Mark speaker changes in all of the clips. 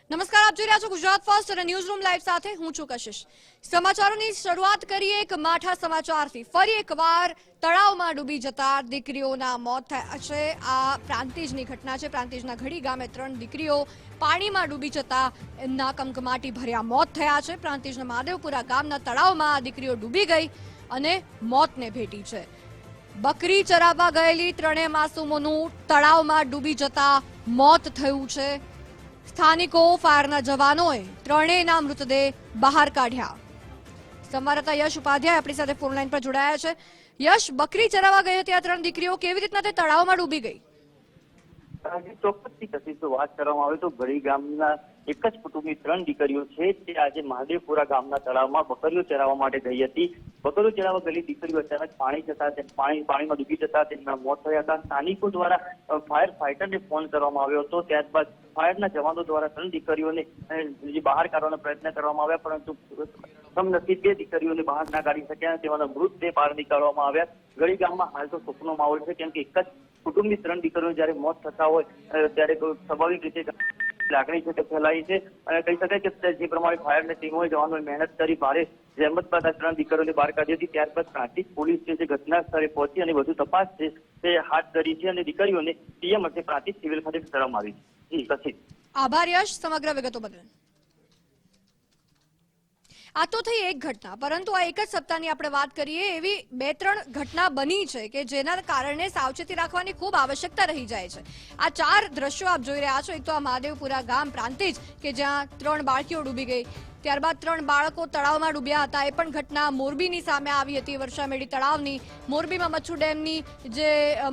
Speaker 1: નમસ્કાર, આપ જોઈ રહ્યા છો ગુજરાત ફર્સ્ટ અને ન્યૂઝ રૂમ લાઈવ સાથે હું છું કશિશ। સમાચારોની શરૂઆત કરીએ એક માઠા સમાચારથી। ફરી એકવાર તળાવમાં ડૂબી જતા દીકરીઓના મોત થયા છે। આ પ્રાંતિજની ઘટના છે। પ્રાંતિજના ઘડી ગામે 3 દીકરીઓ પાણીમાં ડૂબી જતા એમના કમકમાટી ભર્યા મોત થયા છે। પ્રાંતિજના મહાદેવપુરા ગામના તળાવમાં આ દીકરીઓ ડૂબી ગઈ અને મોતને ભેટી છે। બકરી ચરાવવા ગયેલી 3 માસૂમોનું તળાવમાં ડૂબી જતા મોત થયું છે। સ્થાનિકો ફાયરના જવાનોએ 3 મૃતદેહ બહાર કાઢ્યા। સંવાદદાતા યશ ઉપાધ્યાય આપણી સાથે ફોન લાઈન પર જોડાયા છે। યશ, બકરી ચરાવવા ગઈ હતી આ 3 દીકરીઓ, કેવી રીતના તે તળાવમાં ડૂબી ગઈ?
Speaker 2: ચોક્કસથી કશિશ વાત કરવામાં આવે તો ભરી ગામના એક જ કુટુંબની 3 દીકરીઓ છે તે આજે મહાદેવપુરા ગામના તળાવમાં બકરીઓ ચરાવવા માટે ગઈ હતી। બકરીઓ ચરાવવા ગયેલી દીકરીઓ અચાનક પાણીમાં ડૂબી જતા તેમના મોત થયા હતા। સ્થાનિકો દ્વારા ફાયર ફાઈટરને ફોન કરવામાં આવ્યો હતો। ત્યારબાદ ફાયરના જવાનો દ્વારા 3 દીકરીઓને બહાર કાઢવાનો પ્રયત્ન કરવામાં આવ્યા, પરંતુ કમનસીબે દીકરીઓને બહાર ના કાઢી શક્યા। તેમાંના મૃતદેહ બહાર નીકાળવામાં આવ્યા। ગળી ગામમાં હાલ તો શોકનો માહોલ છે, કેમ કે એક જ કુટુંબની 3 દીકરીઓ જ્યારે મોત થતા હોય ત્યારે સ્વાભાવિક રીતે લાગણી છે તે ફેલાઈ છે અને કહી શકાય કે જે પ્રમાણે ફાયરની ટીમોએ જવાનોએ મહેનત કરી ભારે જહેમત બાદ આ 3 દીકરીઓને બહાર કાઢી હતી। ત્યારબાદ પ્રાંતિજ પોલીસ જે ઘટના સ્થળે પહોંચી અને વધુ તપાસ છે તે હાથ ધરી છે અને દીકરીઓને પીએમ અર્થે પ્રાંતિજ સિવિલ ખાતે ખસેડવામાં આવી છે। કશિશ,
Speaker 1: આભાર યશ સમગ્ર વિગતો બદલ। આ તો થઈ એક ઘટના, પરંતુ આ એક જ સપ્તાહની આપણે વાત કરીએ એવી 2-3 ઘટના બની છે કે જેના કારણે સાવચેતી રાખવાની ખૂબ આવશ્યકતા રહી જાય છે। આ 4 દ્રશ્યો આપ જોઈ રહ્યા છો। એક તો આ મહાદેવપુરા ગામ પ્રાંતિજ કે જ્યાં 3 બાળકીઓ ડૂબી ગઈ, ત્યારબાદ 3 બાળકો તળાવમાં ડૂબ્યા હતા। એ પણ ઘટના મોરબીની સામે આવી હતી, વર્ષામેડી તળાવની। મોરબીમાં મચ્છુ ડેમની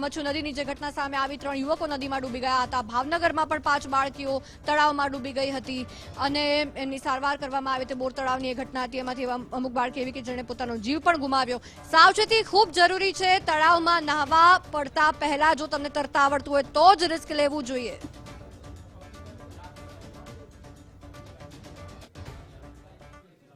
Speaker 1: મચ્છુ નદીની જે ઘટના સામે આવી, 3 યુવકો નદીમાં ડૂબી ગયા હતા। ભાવનગરમાં પણ 5 બાળકીઓ તળાવમાં ડૂબી ગઈ હતી અને એમની સારવાર કરવામાં આવી હતી। બોર તળાવની એ ઘટના હતી, એમાંથી અમુક બાળકી એવી કે જેણે પોતાનો જીવ પણ ગુમાવ્યો। સાવચેતી ખૂબ જરૂરી છે। તળાવમાં નહાવા પડતા પહેલા જો તમને તરતા આવડતું હોય તો જ રિસ્ક લેવું જોઈએ।